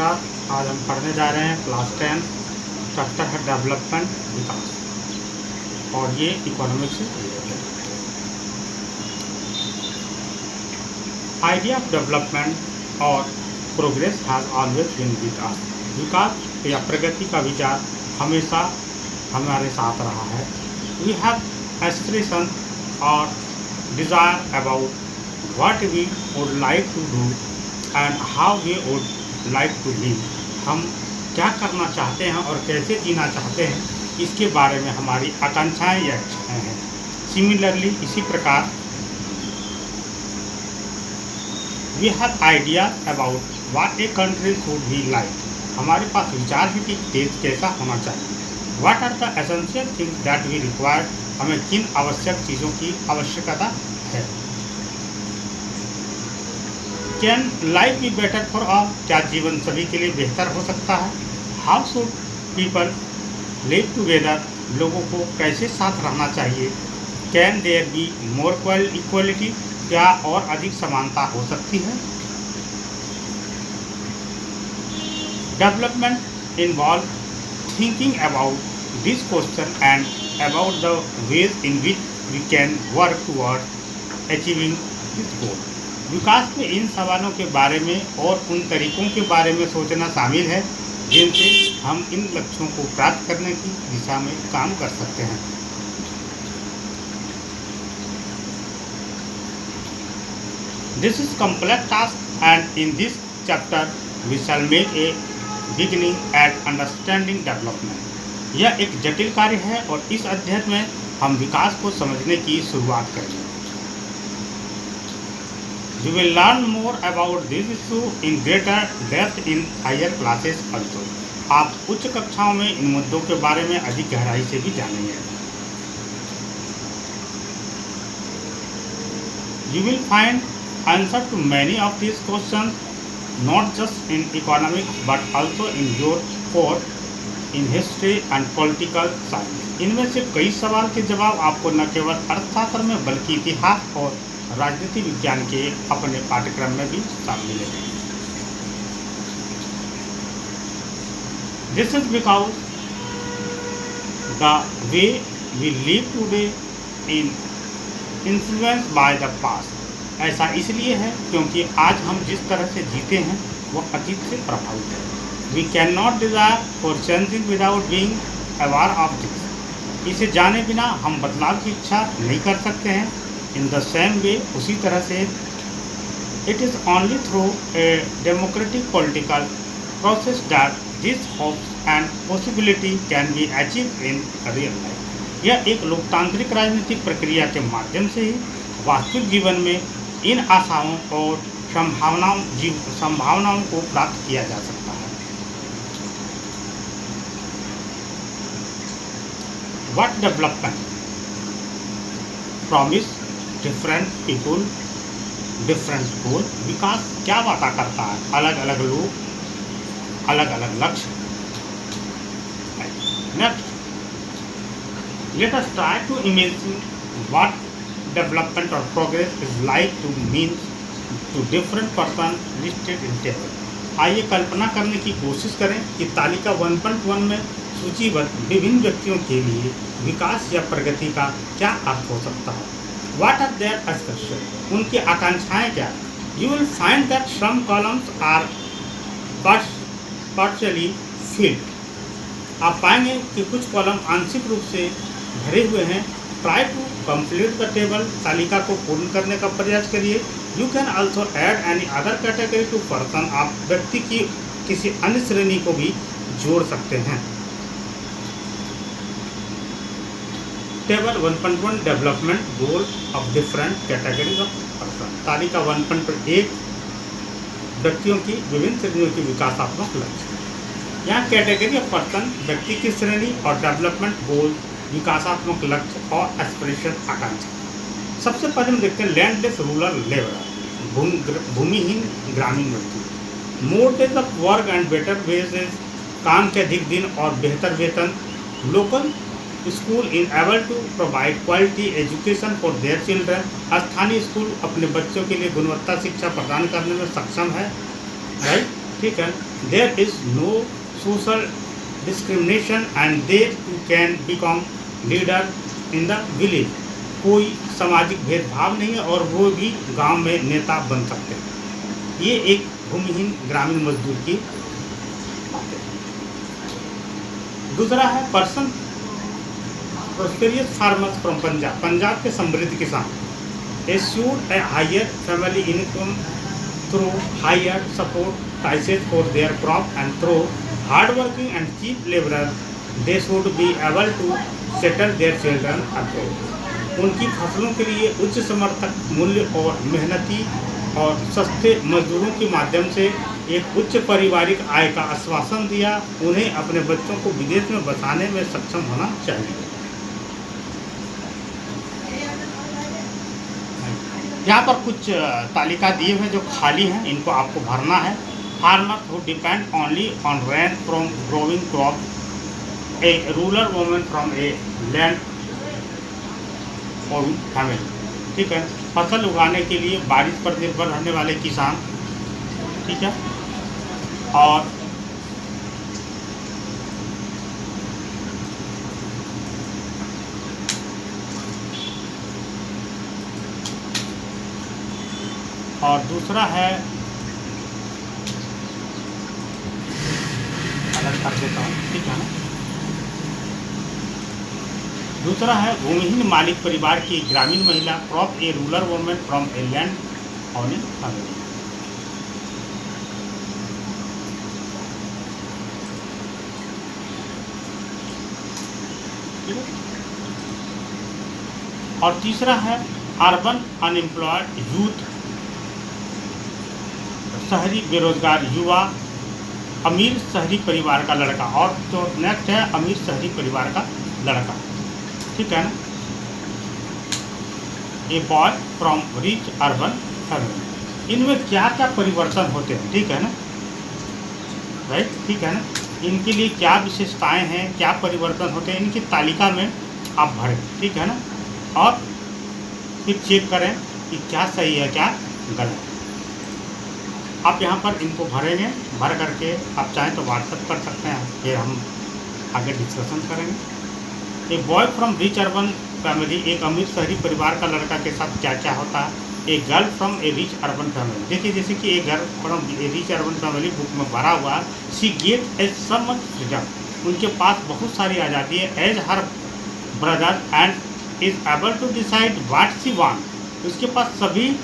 नमस्कार। आज हम पढ़ने जा रहे हैं क्लास 10 चैप्टर है डेवलपमेंट विकास और ये इकोनॉमिक्स से रिलेटेड। आइडिया ऑफ डेवलपमेंट और progress has always been with us. विकास या प्रगति का विचार हमेशा हमारे साथ रहा है। वी हैव एस्पिरेशन और desire about what we would like to do and how we would like to live. हम क्या करना चाहते हैं और कैसे जीना चाहते हैं, इसके बारे में हमारी आकांक्षाएं या इच्छाएँ हैं। सिमिलरली इसी प्रकार we have idea about what a country should be like. हमारे पास विचार है कि देश कैसा होना चाहिए। What are the essential things that we require. हमें किन आवश्यक चीज़ों की आवश्यकता है। Can life be better for all. क्या जीवन सभी के लिए बेहतर हो सकता है। How should people live together. लोगों को कैसे साथ रहना चाहिए। Can there be more equality. क्या और अधिक समानता हो सकती है। Development involve thinking about this question and about the ways in which we can work toward achieving this goal. विकास में इन सवालों के बारे में और उन तरीकों के बारे में सोचना शामिल है जिनसे हम इन लक्ष्यों को प्राप्त करने की दिशा में काम कर सकते हैं। This is complex task and in this chapter we shall make a beginning at understanding development। यह एक जटिल कार्य है और इस अध्याय में हम विकास को समझने की शुरुआत करेंगे। You will learn more about this issue in greater depth in higher classes also। आप उच्च कक्षाओं में इन मुद्दों के बारे में अधिक गहराई से भी जानेंगे। You will find answer to many of these questions not just in economics but also in your course in history and political science। इनमें से कई सवाल के जवाब आपको न केवल अर्थशास्त्र में बल्कि इतिहास और राजनीति विज्ञान के अपने पाठ्यक्रम में भी शामिल है। This is because the way we live today is influenced by the past। ऐसा इसलिए है क्योंकि आज हम जिस तरह से जीते हैं वो अतीत से प्रभावित है। We cannot desire for changing without being aware of this। इसे जाने बिना हम बदलाव की इच्छा नहीं कर सकते हैं। In the same way, उसी तरह से it is only through a democratic political process that these hopes and possibility can be achieved in real life। यह एक लोकतांत्रिक राजनीतिक प्रक्रिया के माध्यम से ही वास्तविक जीवन में इन आशाओं और संभावनाओं को प्राप्त किया जा सकता है। What development promise different people different goal. विकास क्या वादा करता है। अलग अलग लोग अलग अलग लक्ष्य। Next let us try to imagine what development और progress is like to mean to different person listed in table. आइए कल्पना करने की कोशिश करें कि तालिका 1.1 में सूचीबद्ध विभिन्न व्यक्तियों के लिए विकास या प्रगति का क्या अर्थ हो सकता है। What are their aspirations? उनकी आकांक्षाएं क्या हैं। You will find that some columns are partially filled। आप पाएंगे कि कुछ कॉलम आंशिक रूप से भरे हुए हैं। Try to complete the table। तालिका को पूर्ण करने का प्रयास करिए। You can also add any other category to person। आप व्यक्ति की किसी अन्य श्रेणी को भी जोड़ सकते हैं। Table 1.1 development goal of different categories of person. तालिका 1.1 व्यक्तियों की विभिन्न श्रेणियों की विकासात्मक लक्ष्य। यहाँ कैटेगरी ऑफ पर्सन व्यक्ति की श्रेणी और डेवलपमेंट गोल विकासात्मक लक्ष्य और एस्पिरेशन आकांक्षा। सबसे पहले हम देखते हैं लैंडलेस रूरल लेबर भूमिहीन ग्रामीण व्यक्ति। More days of work and better wages. काम के अधिक दिन और बेहतर वेतन। Local school enable to provide quality education for their children. स्थानीय स्कूल अपने बच्चों के लिए गुणवत्ता शिक्षा प्रदान करने में सक्षम है। राइट ठीक है, there is no social discrimination and they can become leader in the village. कोई सामाजिक भेदभाव नहीं है और वो भी गांव में नेता बन सकते हैं। ये एक भूमिहीन ग्रामीण मजदूर की बात है। दूसरा है person prosperous farmers from Punjab. Punjab के समृद्ध किसान assured a higher family income through higher support prices for their crop and through hard working and cheap labourer they should be able to settle their children abroad. उनकी फसलों के लिए उच्च समर्थक मूल्य और मेहनती और सस्ते मजदूरों के माध्यम से एक उच्च पारिवारिक आय का आश्वासन दिया। उन्हें अपने बच्चों को विदेश में बसाने में सक्षम होना चाहिए। यहाँ पर कुछ तालिका दिए हुए जो खाली हैं, इनको आपको भरना है। Farmer who depend only on rain from growing crop, A rural woman from a land और फैमिली। ठीक है, फसल उगाने के लिए बारिश पर निर्भर रहने वाले किसान। ठीक है, और दूसरा है, अलग कर देता हूँ, ठीक है ना। दूसरा है भूमिहीन मालिक परिवार की ग्रामीण महिला, crop A rural woman from a land owning family. और तीसरा है अर्बन अनएम्प्लॉयड यूथ, शहरी बेरोजगार युवा, अमीर शहरी परिवार का लड़का। और तो नेक्स्ट है अमीर शहरी परिवार का लड़का। ठीक है ना, a boy from rich urban family. इनमें क्या क्या परिवर्तन होते हैं, ठीक है ना, राइट, ठीक है ना। इनके लिए क्या विशेषताएं हैं, क्या परिवर्तन होते हैं, इनकी तालिका में आप भरें, ठीक है ना। और फिर चेक करें कि क्या सही है क्या गलत। आप यहाँ पर इनको भरेंगे, भर करके आप चाहें तो व्हाट्सएप कर सकते हैं, फिर हम आगे डिस्कशन करेंगे। A boy from rich urban family, एक अमीर शहरी परिवार का लड़का के साथ क्या क्या होता है। A girl from a rich urban family, देखिए जैसे कि a girl from a rich urban family book में भरा हुआ है। She get a some much freedom, उनके पास बहुत सारी आज़ादी है। As her brother and is able to decide what she want, उसके पास सभी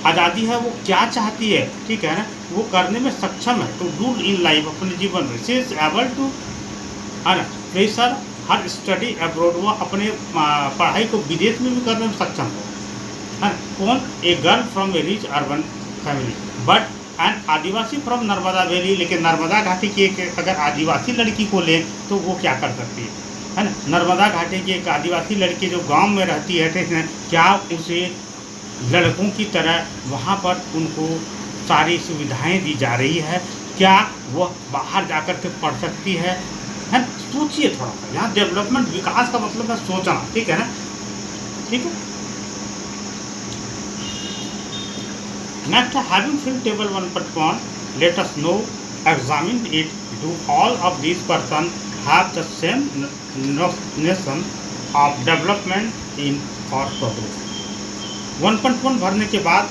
आज़ादी है, वो क्या चाहती है, ठीक है ना, वो करने में सक्षम है। टू रूल इन लाइफ, अपने जीवन में। She is able to pursue her study abroad, वो अपने पढ़ाई को विदेश में भी करने में सक्षम है। कौन? A girl from a rich urban family, but an Adivasi from Narmada valley, लेकिन नर्मदा घाटी की एक अगर आदिवासी लड़की को लें तो वो क्या कर सकती है ना। नर्मदा घाटी की एक आदिवासी लड़की जो गांव में रहती है, ठीक है, क्या उसे लड़कों की तरह वहाँ पर उनको सारी सुविधाएं दी जा रही है? क्या वह बाहर जाकर के पढ़ सकती है? सोचिए थोड़ा सा, यहाँ डेवलपमेंट, विकास का मतलब है सोचना, ठीक है ना, ठीक है। Next, having field table 1.1, let us know, examine it, do all of this person have the same nation of development in और प्रोग्रेस। 1.1 भरने के बाद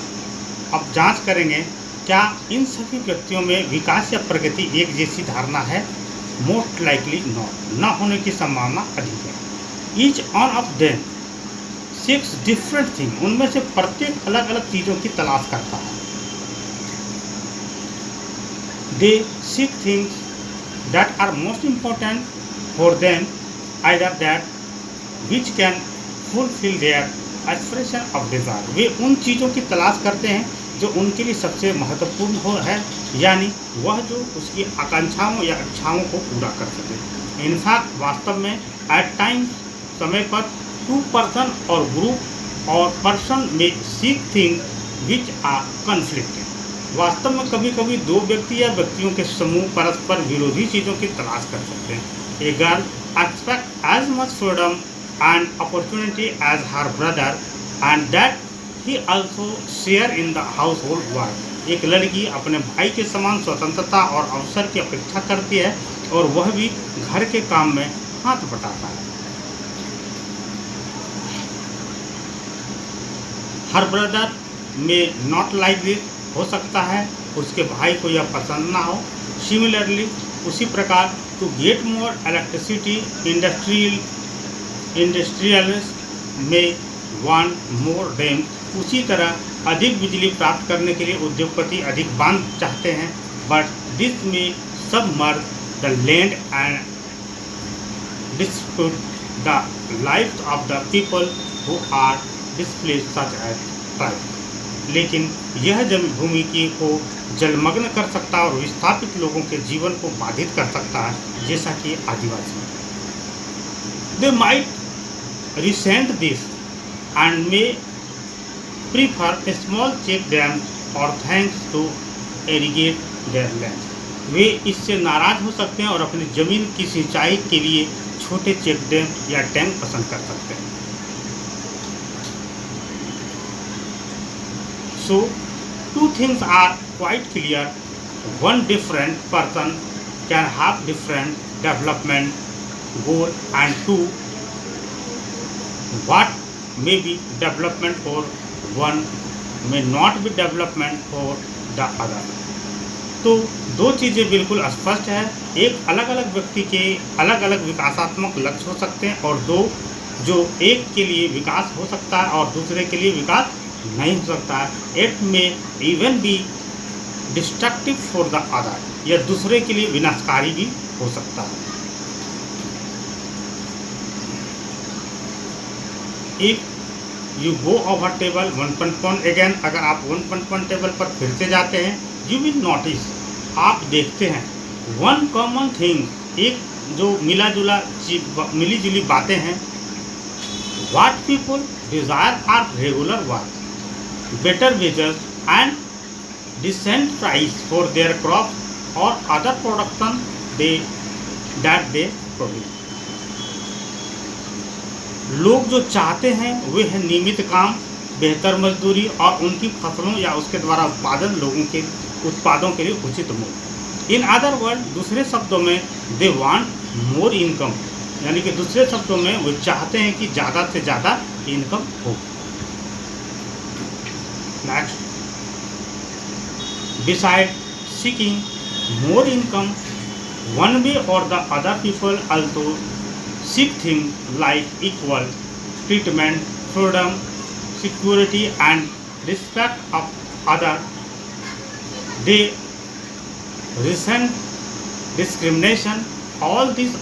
अब जांच करेंगे क्या इन सभी व्यक्तियों में विकास या प्रगति एक जैसी धारणा है। मोस्ट लाइकली नॉट, न होने की संभावना अधिक है। Each one of them seeks different thing, उनमें से प्रत्येक अलग अलग चीज़ों की तलाश करता है। They seek things that are most important for them, either that which can fulfil their aspiration of desire. वे उन चीज़ों की तलाश करते हैं जो उनके लिए सबसे महत्वपूर्ण है, यानी वह जो उसकी आकांक्षाओं या इच्छाओं को पूरा कर सके। इनफैक्ट वास्तव में एट टाइम, समय पर, two person or group or person may seek thing which are conflicted. वास्तव में कभी कभी दो व्यक्ति या व्यक्तियों के समूह परस्पर विरोधी चीज़ों की तलाश कर सकते हैं। A girl expect as much freedom and opportunity as her brother and that he also share in the household work. एक लड़की अपने भाई के समान स्वतंत्रता और अवसर की अपेक्षा करती है और वह भी घर के काम में हाथ बटाता है। हर ब्रदर में नॉट लाइक दिस, हो सकता है उसके भाई को यह पसंद ना हो। सिमिलरली, उसी प्रकार to get more electricity industrialist may want more dam, उसी तरह अधिक बिजली प्राप्त करने के लिए उद्योगपति अधिक बांध चाहते हैं। But this may submerge the land and disrupt the life of the people who are displace such as tribe. लेकिन यह भूमि को जलमग्न कर सकता है और विस्थापित लोगों के जीवन को बाधित कर सकता है, जैसा कि आदिवासी। They might resent this and may prefer a small check dam और tanks to irrigate their land. वे इससे नाराज हो सकते हैं और अपनी जमीन की सिंचाई के लिए छोटे चेक डैम या टैंक पसंद कर सकते हैं। So, two things are quite clear. One, different person can have different development goal, and two, what may be development for one may not be development for the other. तो दो चीज़ें बिल्कुल स्पष्ट है। एक अलग अलग व्यक्ति के अलग अलग विकासात्मक लक्ष्य हो सकते हैं और दो जो एक के लिए विकास हो सकता है और दूसरे के लिए विकास नहीं हो सकता है। इट में even be destructive for the other, यह दूसरे के लिए विनाशकारी भी हो सकता है। If you go over table 1.1 again, अगर आप 1.1 टेबल पर फिर से जाते हैं, यू विल नोटिस, आप देखते हैं वन कॉमन थिंग, एक जो मिली जुली बातें हैं। What people desire are regular work, better wages and decent price for their crops or other production that they produce. लोग जो चाहते हैं वे है नियमित काम, बेहतर मजदूरी और उनकी फसलों या उसके द्वारा उत्पादन लोगों के उत्पादों के लिए उचित मूल्य। इन अदर वर्ड, दूसरे शब्दों में, दे वांट मोर इनकम, यानी कि दूसरे शब्दों में वे चाहते हैं कि ज़्यादा से ज़्यादा इनकम हो। Next, beside seeking more income, one way or the other people also seek things like equal treatment, freedom, security, and respect of others. They resent discrimination. All these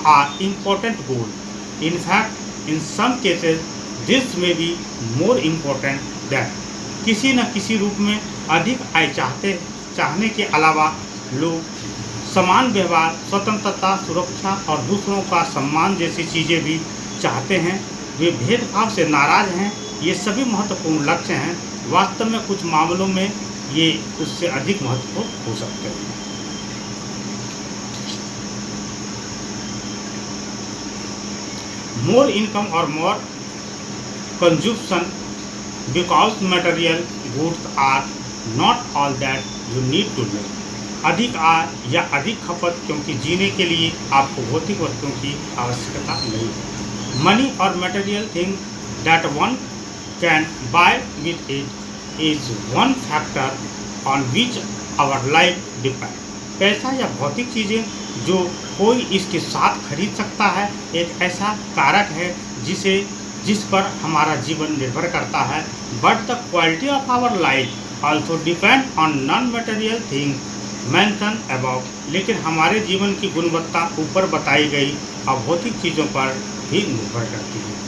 are important goals. In fact, in some cases, this may be more important than किसी न किसी रूप में अधिक आय चाहने के अलावा लोग समान व्यवहार, स्वतंत्रता, सुरक्षा और दूसरों का सम्मान जैसी चीज़ें भी चाहते हैं। वे भेदभाव से नाराज हैं। ये सभी महत्वपूर्ण लक्ष्य हैं। वास्तव में कुछ मामलों में ये उससे अधिक महत्वपूर्ण हो सकते हैं। मोर इनकम और मोर consumption because material goods are not all that you need to live. अधिक आय या अधिक खपत, क्योंकि जीने के लिए आपको भौतिक वस्तुओं की आवश्यकता नहीं है। मनी और material thing that one can buy with it is one factor on which our life depends. पैसा या भौतिक चीज़ें जो कोई इसके साथ खरीद सकता है, एक ऐसा कारक है जिस पर हमारा जीवन निर्भर करता है। But the quality of our life also depend on non material things mention above, लेकिन हमारे जीवन की गुणवत्ता ऊपर बताई गई अभौतिक चीज़ों पर भी निर्भर करती है।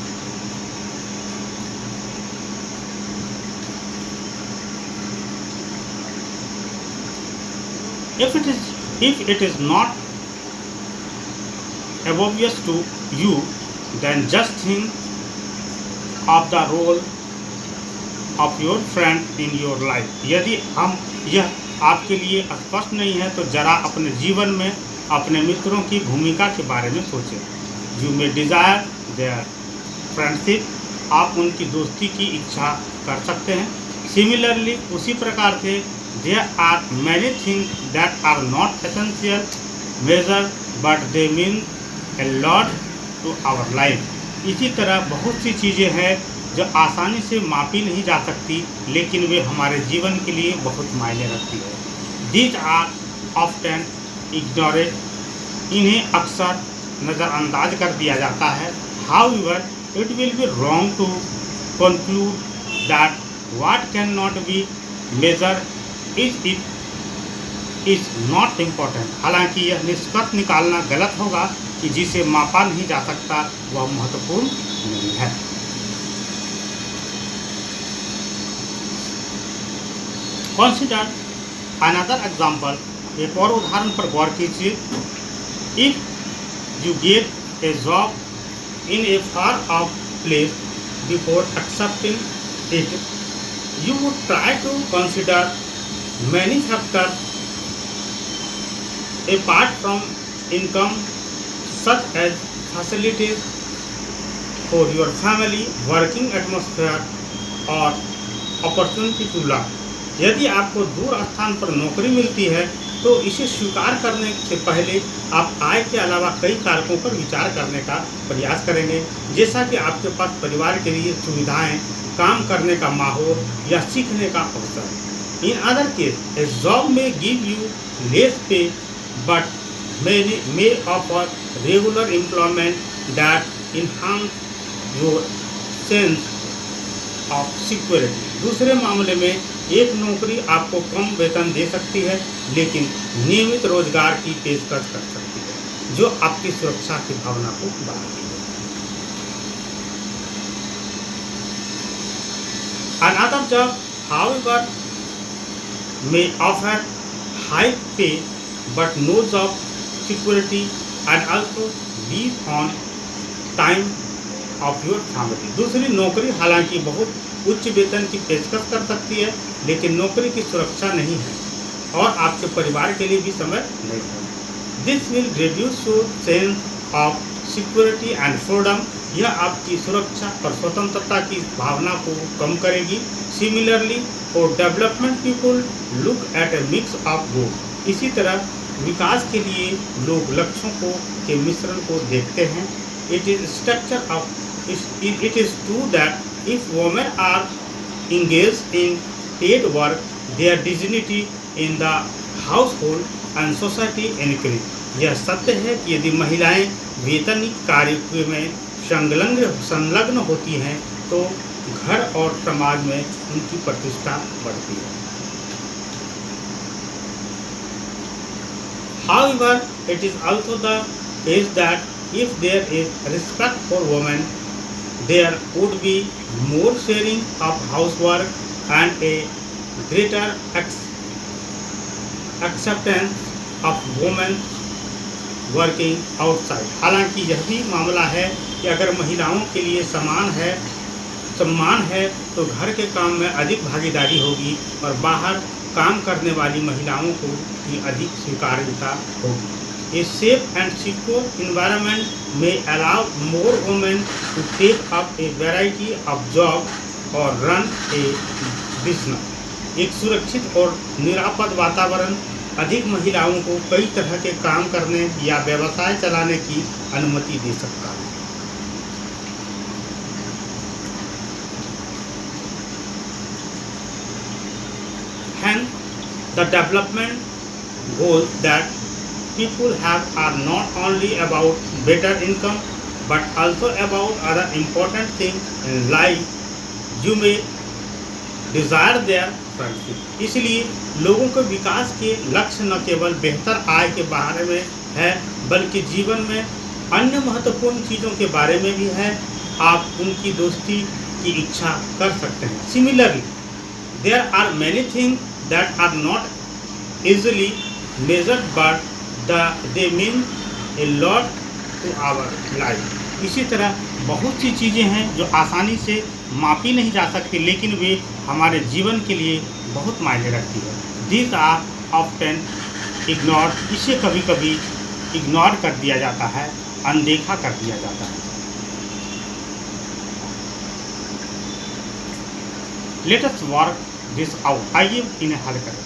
If it is not obvious to you, then just think of the role of your friend in your life. यदि यह आपके लिए स्पष्ट नहीं है तो जरा अपने जीवन में अपने मित्रों की भूमिका के बारे में सोचें। You may desire their friendship, आप उनकी दोस्ती की इच्छा कर सकते हैं। Similarly, उसी प्रकार से There are many things that are not essential measure but they mean a lot to our life. इसी तरह बहुत सी चीज़ें हैं जो आसानी से मापी नहीं जा सकती लेकिन वे हमारे जीवन के लिए बहुत मायने रखती है. These are often ignored. इन्हें अक्सर नज़रअंदाज कर दिया जाता है. However, it will be wrong to conclude that what cannot be measured is not important. हालांकि यह निष्कर्ष निकालना गलत होगा कि जिसे मापा नहीं जा सकता वह महत्वपूर्ण नहीं है. Consider another example. एक और उदाहरण पर गौर कीजिए. If you get a job in a far off place before accepting it, you would try to consider many factors apart from income, such as facilities for your family, working atmosphere, or opportunity to learn. यदि आपको दूर स्थान पर नौकरी मिलती है तो इसे स्वीकार करने से पहले आप आय के अलावा कई कारकों पर विचार करने का प्रयास करेंगे, जैसा कि आपके पास परिवार के लिए सुविधाएं, काम करने का माहौल या सीखने का अवसर. In other case, a job may give you less pay but may offer regular employment that enhance your sense of security. दूसरे मामले में एक नौकरी आपको कम वेतन दे सकती है लेकिन नियमित रोजगार की पेशकश कर सकती है जो आपकी सुरक्षा की भावना को बढ़ाती है. Another job, however, may offer high pay but no job security and also live on time of your family. दूसरी नौकरी हालांकि बहुत उच्च वेतन की पेशकश कर सकती है लेकिन नौकरी की सुरक्षा नहीं है और आपके परिवार के लिए भी समय नहीं है. This will reduce your sense of security and freedom. यह आपकी सुरक्षा और स्वतंत्रता की भावना को कम करेगी. Similarly, for development people look at a mix of both. इसी तरह विकास के लिए लोग लक्ष्यों के मिश्रण को देखते हैं. It is true that if women are engaged in paid work, their dignity in the household and society increase. यह सत्य है कि यदि महिलाएं वेतनिक कार्य में संलग्न होती हैं तो घर और समाज में उनकी प्रतिष्ठा बढ़ती है. However, it is also the case that if there is respect for women, there would be more sharing of housework and a greater acceptance of women working outside. हालांकि यह भी मामला है कि अगर महिलाओं के लिए सम्मान है तो घर के काम में अधिक भागीदारी होगी और बाहर काम करने वाली महिलाओं को भी अधिक स्वीकार्यता होगी. A safe and secure environment may allow more women to take up a variety of jobs or run a business. एक सुरक्षित और निरापद वातावरण अधिक महिलाओं को कई तरह के काम करने या व्यवसाय चलाने की अनुमति दे सकता है. Hence, the development goals that people have are not only about better income but also about other important things in life. You may desire their friendship. इसलिए लोगों के विकास के लक्ष्य न केवल बेहतर आय के बारे में है बल्कि जीवन में अन्य महत्वपूर्ण चीज़ों के बारे में भी है. आप उनकी दोस्ती की इच्छा कर सकते हैं. Similarly, there are many things that are not easily measured but they mean a lot to our life. इसी तरह बहुत सी चीज़ें हैं जो आसानी से मापी नहीं जा सकती लेकिन वे हमारे जीवन के लिए बहुत मायने रखती है. These are often ignored. इसे कभी कभी इग्नोर कर दिया जाता है, अनदेखा कर दिया जाता है. Let us work this out. आइए इन्हें हल करें.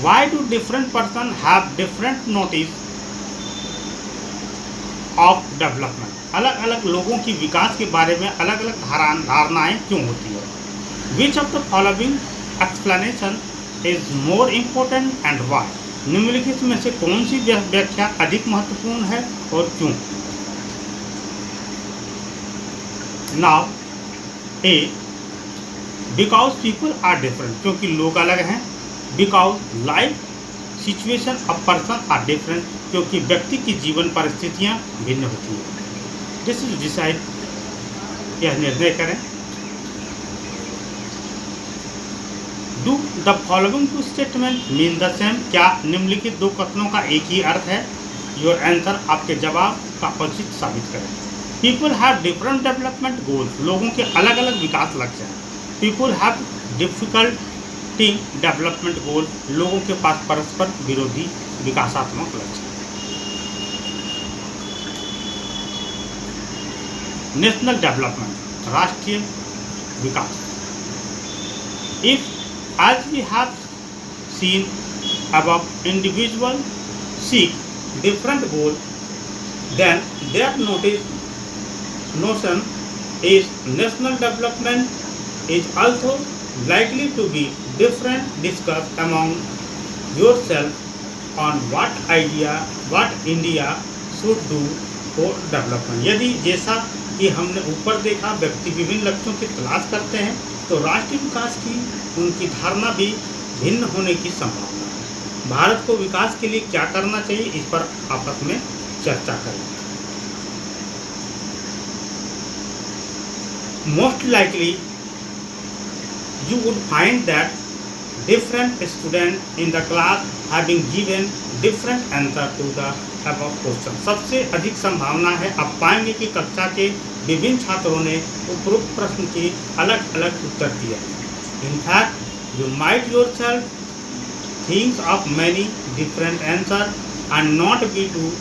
Why do different person have different notice of development? अलग अलग लोगों की विकास के बारे में अलग अलग धारणाएं क्यों होती है? Which of the following explanation is more important and why? निम्नलिखित में से कौन सी व्याख्या अधिक महत्वपूर्ण है और क्यों? Now A, because people are different, क्योंकि लोग अलग हैं. Because life situation of person are different, क्योंकि व्यक्ति की जीवन परिस्थितियां भिन्न होती हैं. This is decide, यह निर्णय करें. Do the following two statement mean the same? क्या निम्नलिखित दो कथनों का एक ही अर्थ है? Your answer, आपके जवाब का उचित साबित करें. People have different development goals, लोगों के अलग अलग विकास लक्ष्य हैं. People have difficulty development goals, लोगों के पास परस्पर विरोधी विकासात्मक लक्ष्य हैं. नेशनल डेवलपमेंट, राष्ट्रीय विकास. If as we have seen above, individual seek different goals, then their notion is national development is also likely to be different. Discuss among yourself on what India should do for development. यदि जैसा कि हमने ऊपर देखा व्यक्ति विभिन्न लक्ष्यों की तलाश करते हैं, तो राष्ट्रीय विकास की उनकी धारणा भी भिन्न होने की संभावना है. भारत को विकास के लिए क्या करना चाहिए, इस पर आपस में चर्चा करें. Most likely you would find that different students in the class having given different answer to the above question. सबसे अधिक संभावना है आप पाएंगे कि कक्षा के विभिन्न छात्रों ने उपरोक्त प्रश्न के अलग अलग उत्तर दिए. In fact, you might yourself think of many different answers and not be too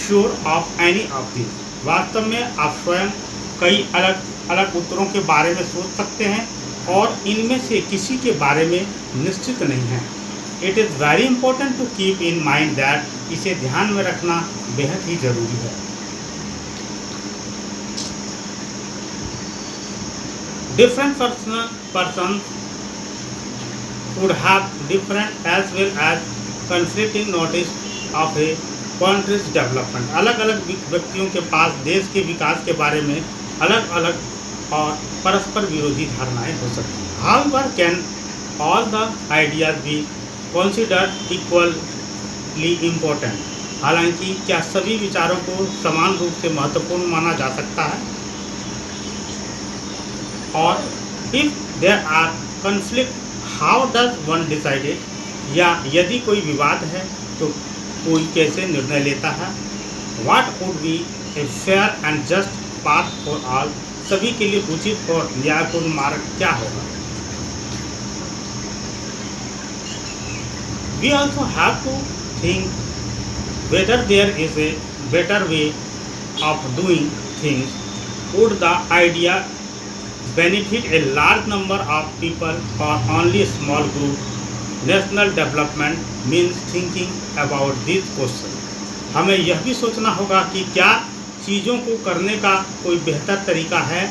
sure of any of these. वास्तव में आप स्वयं कई अलग अलग उत्तरों के बारे में सोच सकते हैं और इनमें से किसी के बारे में निश्चित नहीं है. It is very important to keep in mind that, इसे ध्यान में रखना बेहद ही जरूरी है. Different persons would have different as well as conflicting notice of a country's development. अलग अलग व्यक्तियों के पास देश के विकास के बारे में अलग अलग और परस्पर विरोधी धारणाएं हो सकती हैं. However, can all the ideas be considered equally important? हालांकि क्या सभी विचारों को समान रूप से महत्वपूर्ण माना जा सकता है? और if there are conflict, how does one decide it? या यदि कोई विवाद है तो कोई कैसे निर्णय लेता है? What would be a fair and just path for all? सभी के लिए उचित और न्यायपूर्ण मार्ग क्या होगा? We also have to think whether there is a better way of doing things. Would the idea benefit a large number of people or only a small group? National development means thinking about this question. हमें यह भी सोचना होगा कि क्या चीज़ों को करने का कोई बेहतर तरीका है.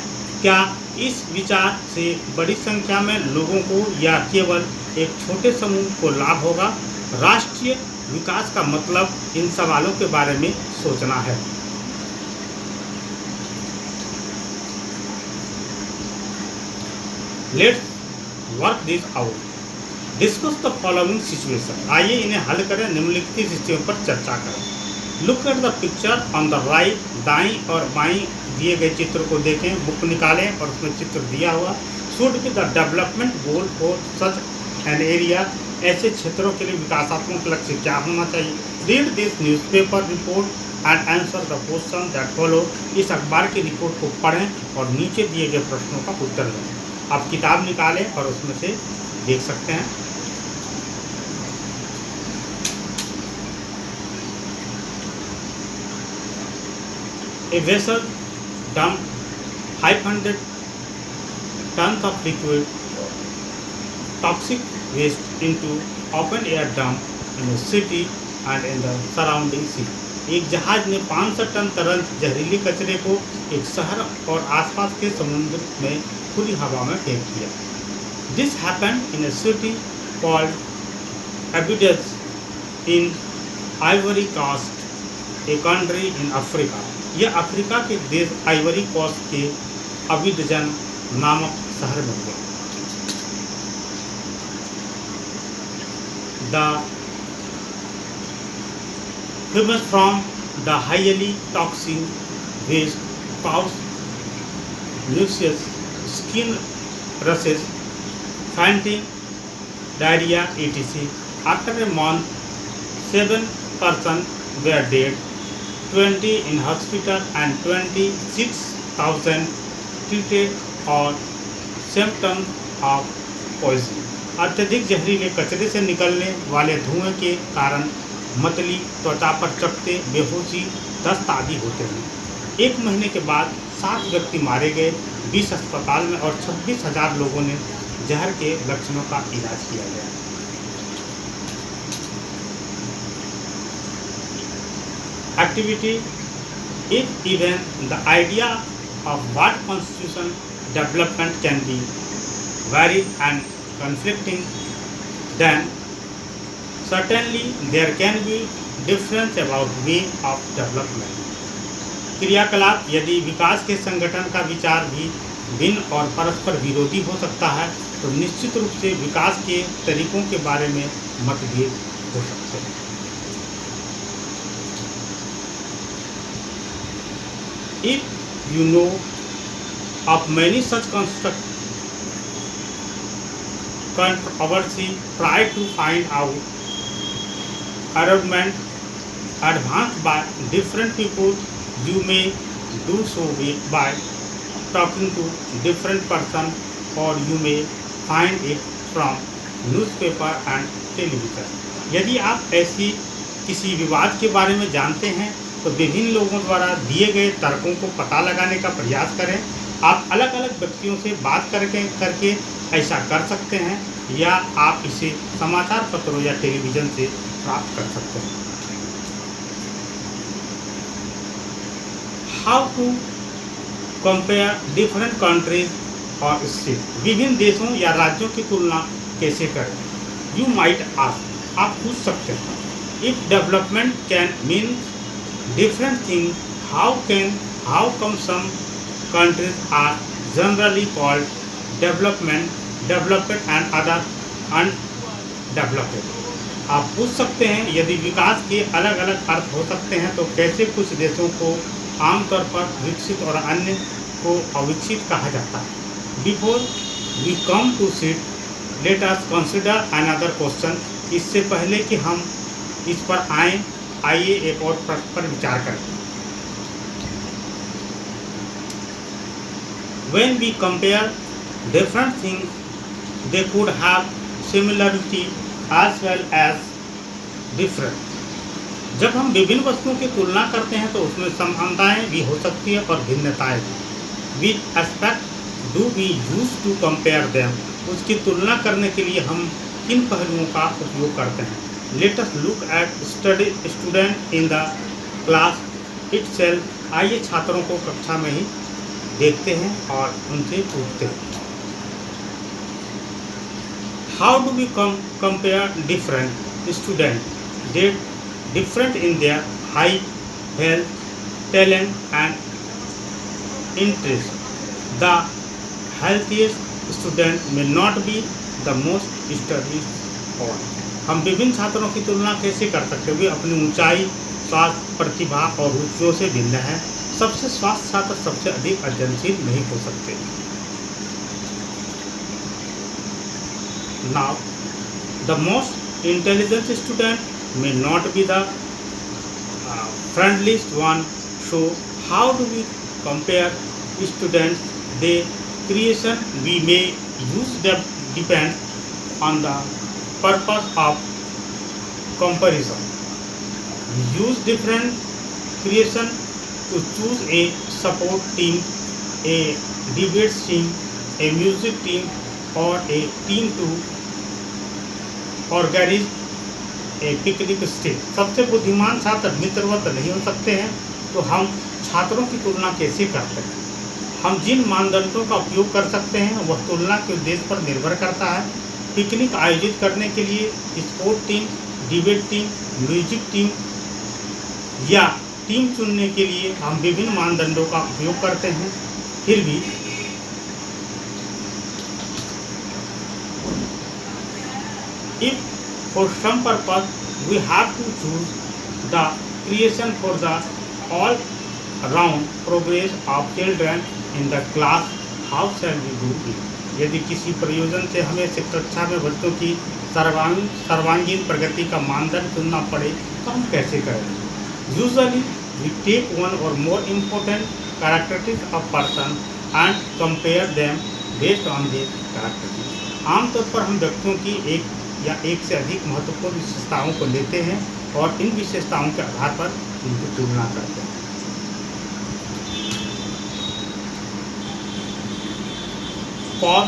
क्या इस विचार से बड़ी संख्या में लोगों को या केवल एक छोटे समूह को लाभ होगा? राष्ट्रीय विकास का मतलब इन सवालों के बारे में सोचना है. Let's work this out. Discuss the following situation. आइए इन्हें हल करें. निम्नलिखित स्थितियों पर चर्चा करें. Look at the picture on the right. दाईं और बाईं दिए गए चित्र को देखें. बुक निकालें और उसमें चित्र दिया हुआ. Should be the development goal for such an area. ऐसे क्षेत्रों के लिए विकासात्मक लक्ष्य क्या होना चाहिए? Read this newspaper report and answer the question that follow. इस अखबार की रिपोर्ट को पढ़ें और नीचे दिए गए प्रश्नों का उत्तर दें. आप किताब निकालें और उसमें से देख सकते हैं. A vessel dumped 500 tons of liquid toxic waste into open air dump in a city and in the surrounding sea. एक जहाज ने 500 टन तरल जहरीले कचरे को एक शहर और आसपास के समुद्र में खुली हवा में फेंक दिया। This happened in a city called Abydos in Ivory Coast, a country in Africa. यह अफ्रीका के देश आइवरी कोस्ट के अबिडजन नामक शहर में हुआ। The famous from the highly toxic waste cause nauseous, skin rashes, fainting, diarrhea, etc. After a month, 7 persons were dead, 20 in hospital, and 26,000 treated for symptoms of poisoning. अत्यधिक जहरीले कचरे से निकलने वाले धुएं के कारण मतली, त्वचा पर चकत्ते, बेहोशी, दस्त आदि होते हैं। 1 महीने के बाद 7 व्यक्ति मारे गए, 20 अस्पताल में और 26,000 लोगों ने जहर के लक्षणों का इलाज किया गया। Activity if even the idea of what constitution development can be varied and conflicting, then certainly there can be difference about way of development. क्रियाकलाप यदि विकास के संगठन का विचार भी भिन्न और परस्पर विरोधी हो सकता है, तो निश्चित रूप से विकास के तरीकों के बारे में मतभेद हो सकते हैं। If you know of many such controversy, try to find out argument advanced by different people. You may do so by talking to different person, or you may find it from newspaper and television. यदि आप ऐसी किसी विवाद के बारे में जानते हैं तो विभिन्न लोगों द्वारा दिए गए तर्कों को पता लगाने का प्रयास करें। आप अलग अलग व्यक्तियों से बात करके ऐसा कर सकते हैं, या आप इसे समाचार पत्रों या टेलीविज़न से प्राप्त कर सकते हैं। How to compare different countries or state, विभिन्न देशों या राज्यों की तुलना कैसे करें। यू माइट आस्क, आप पूछ सकते हैं, if development can mean different thing, how come some countries are generally called developed and other undeveloped. आप पूछ सकते हैं, यदि विकास के अलग अलग अर्थ हो सकते हैं तो कैसे कुछ देशों को आमतौर पर विकसित और अन्य को अविकसित कहा जाता है। Before we come to seat, let us consider another question. इससे पहले कि हम इस पर आइए एक और प्रश्न पर विचार करें। When we compare different things, they could have similarity as well as different. जब हम विभिन्न वस्तुओं की तुलना करते हैं तो उसमें समानताएं भी हो सकती है और भिन्नताएं भी। Which aspect do we use to compare them? उसकी तुलना करने के लिए हम किन पहलुओं का उपयोग करते हैं। Let us look at student in the class itself. आइए छात्रों को कक्षा में ही देखते हैं और उनसे पूछते हैं। How do we compare different students? They different in their height, health, talent, and interest. The healthiest student may not be the most studious one. हम विभिन्न छात्रों की तुलना कैसे कर सकते हैं। वे अपनी ऊंचाई, स्वास्थ्य, प्रतिभा और रुचियों से भिन्न हैं। सबसे स्वास्थ्य छात्र सबसे अधिक अध्ययनशील नहीं हो सकते। Now, the most intelligent student may not be the friendliest one. So, how do we compare students? The creation we may use them depends on the purpose of comparison. We use different creation to choose a support team, a debate team, a music team, or a team to organise a picnic stage. सबसे बुद्धिमान छात्र मित्रवत नहीं हो सकते हैं, तो हम छात्रों की तुलना कैसे करते हैं? हम जिन मानदंडों का उपयोग कर सकते हैं वह तुलना के उद्देश्य पर निर्भर करता है। पिकनिक आयोजित करने के लिए sport team, debate team, music team या टीम चुनने के लिए हम विभिन्न मानदंडों का उपयोग करते हैं। फिर भी if for some purpose we have to choose the creation for the all round progress of children in the class, how shall we do it? यदि किसी प्रयोजन से हमें कक्षा में बच्चों की सर्वांगीण प्रगति का मानदंड चुनना पड़े तो हम कैसे करें? Usually we take one or more important characteristics of person and compare them based on these characteristics। आमतौर पर हम व्यक्तियों की एक या एक से अधिक महत्वपूर्ण विशेषताओं को लेते हैं और इन विशेषताओं के आधार पर इनकी तुलना करते हैं। For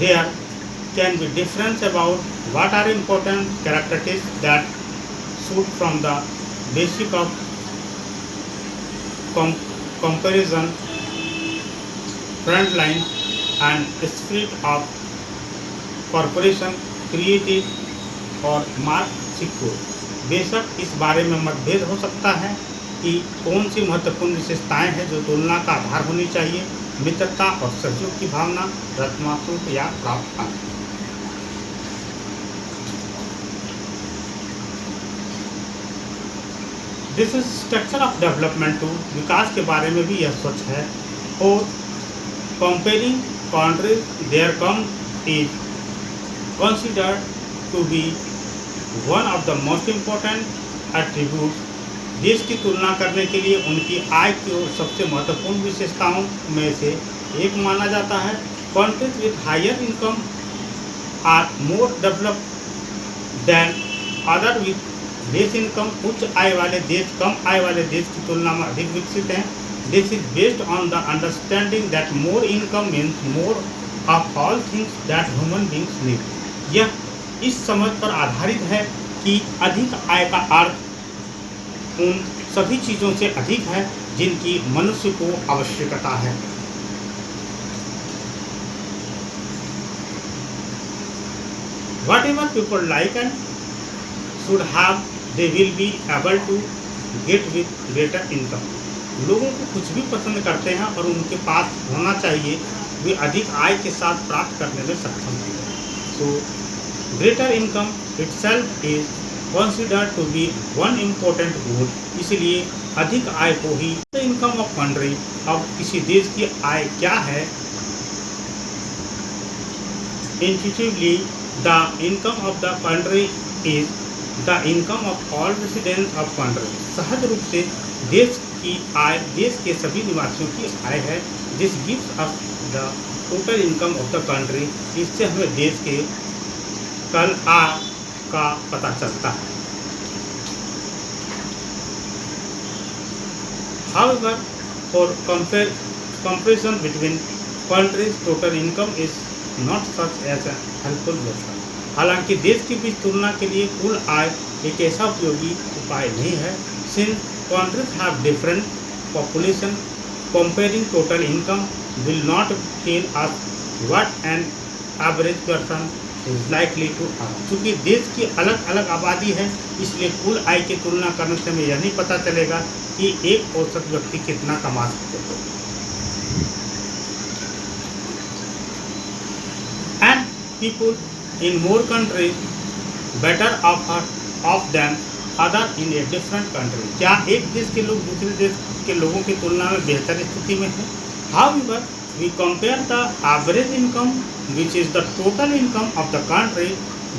there can be difference about what are important characteristics that shoot from the basic of comparison, front line and spirit of corporation, creative और मार्क सिक्योर। बेशक इस बारे में मतभेद हो सकता है कि कौन सी महत्वपूर्ण विशेषताएं हैं जो तुलना का आधार होनी चाहिए, मित्रता और सहयोग की भावना, रचनात्मक या प्राप्त अंक। This is structure of development too. विकास के बारे में भी यह सच है। और comparing countries their come is considered to be one of the most important attributes। देश की तुलना करने के लिए उनकी आय की सबसे महत्वपूर्ण विशेषताओं में से एक माना जाता है। Countries with higher income are more developed than other with less income। उच्च आय वाले देश कम आय वाले देश की तुलना में अधिक विकसित हैं। This is based on the understanding that more income means more of all things that human beings need। यह इस समझ पर आधारित है कि अधिक आय का अर्थ उन सभी चीज़ों से अधिक है जिनकी मनुष्य को आवश्यकता है। Whatever people like and should have, they will be able to get with greater income। लोगों को कुछ भी पसंद करते हैं और उनके पास होना चाहिए, वे अधिक आय के साथ प्राप्त करने में सक्षम हैं। So greater income itself is considered to be one important goal। इसलिए अधिक आय को ही इनकम ऑफ कंट्री। अब किसी देश की आय क्या है? Intuitively the income of the country is the income of all residents of country। सहज रूप से देश की आय देश के सभी निवासियों की आय है। This gives us the total income of the country। इससे हमें देश के कल आय का पता चलता है। However, for comparison between countries, total income is not such as a helpful method। हालांकि देश के बीच तुलना के लिए कुल आय एक ऐसा उपयोगी उपाय नहीं है। Since countries have different population, comparing total income will not tell us what an average person is likely to earn। चूँकि देश की अलग अलग आबादी है, इसलिए कुल आय की तुलना करने से हमें यह नहीं पता चलेगा कि एक औसत व्यक्ति कितना कमा सकते हैं। And people in more countries better off than other in a different country। क्या एक देश के लोग दूसरे देश के लोगों की तुलना में बेहतर स्थिति में हैं? However, we compare the average income, which is the total income of the country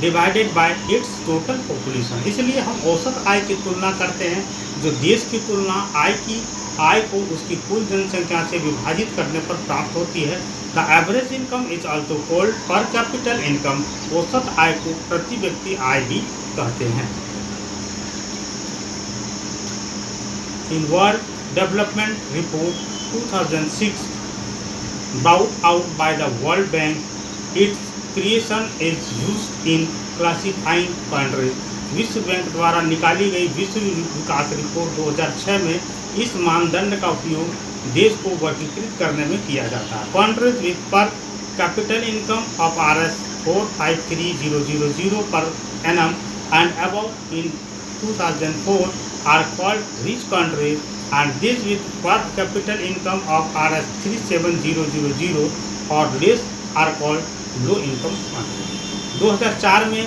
divided by its total population। इसलिए हम औसत आय की तुलना करते हैं जो देश की तुलना आय को उसकी कुल जनसंख्या से विभाजित करने पर प्राप्त होती है। The average income is also called पर कैपिटल इनकम। औसत आय को प्रति व्यक्ति आय भी कहते हैं। In world development report 2006 brought out by the World Bank, its creation is used in classifying countries. विश्व बैंक द्वारा निकाली गई विश्व विकास रिपोर्ट 2006 में इस मानदंड का उपयोग देश को वर्गीकृत करने में किया जाता है। कंट्रीज विथ पर capital income of Rs 453,000 per annum and above in 2004 are called rich countries, and these with per capital income of Rs 37,000 or less are called low income countries। 2004 में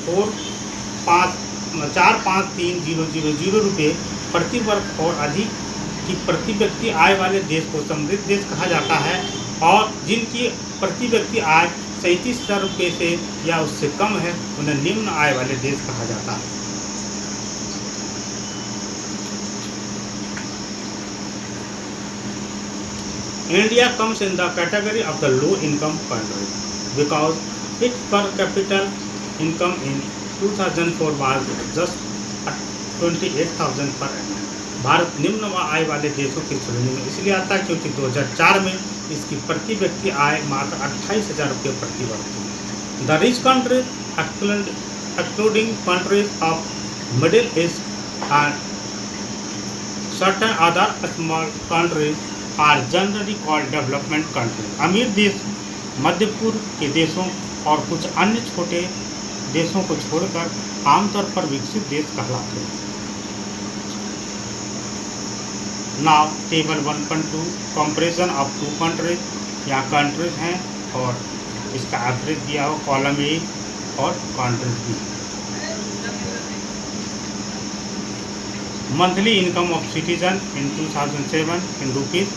453,000 रुपये प्रति वर्ग और अधिक की प्रति व्यक्ति आय वाले देश को समृद्ध देश कहा जाता है, और जिनकी प्रति व्यक्ति आय 37,000 रुपये से या उससे कम है उन्हें निम्न आय वाले देश कहा जाता है। India comes in the category of the low income countries because its per capita income in 2004 was just 28,000 per annum। Bharat निम्न आय वाले देशों की श्रेणी में इसलिए आता है क्योंकि 2004 में इसकी प्रति व्यक्ति आय मात्र 28,000 रुपये प्रति वर्ग थी। The rich countries excluding countries of Middle East and certain other small countries are generally called development countries. अमीर देश मध्य पूर्व के देशों और कुछ अन्य छोटे देशों को छोड़कर आमतौर पर विकसित देश कहलाते हैं। Now table 1.2 comparison of two countries. यहाँ कंट्रीज हैं और इसका एवरेज दिया हो कॉलम ए और countries B. Monthly income of citizen in 2007 in rupees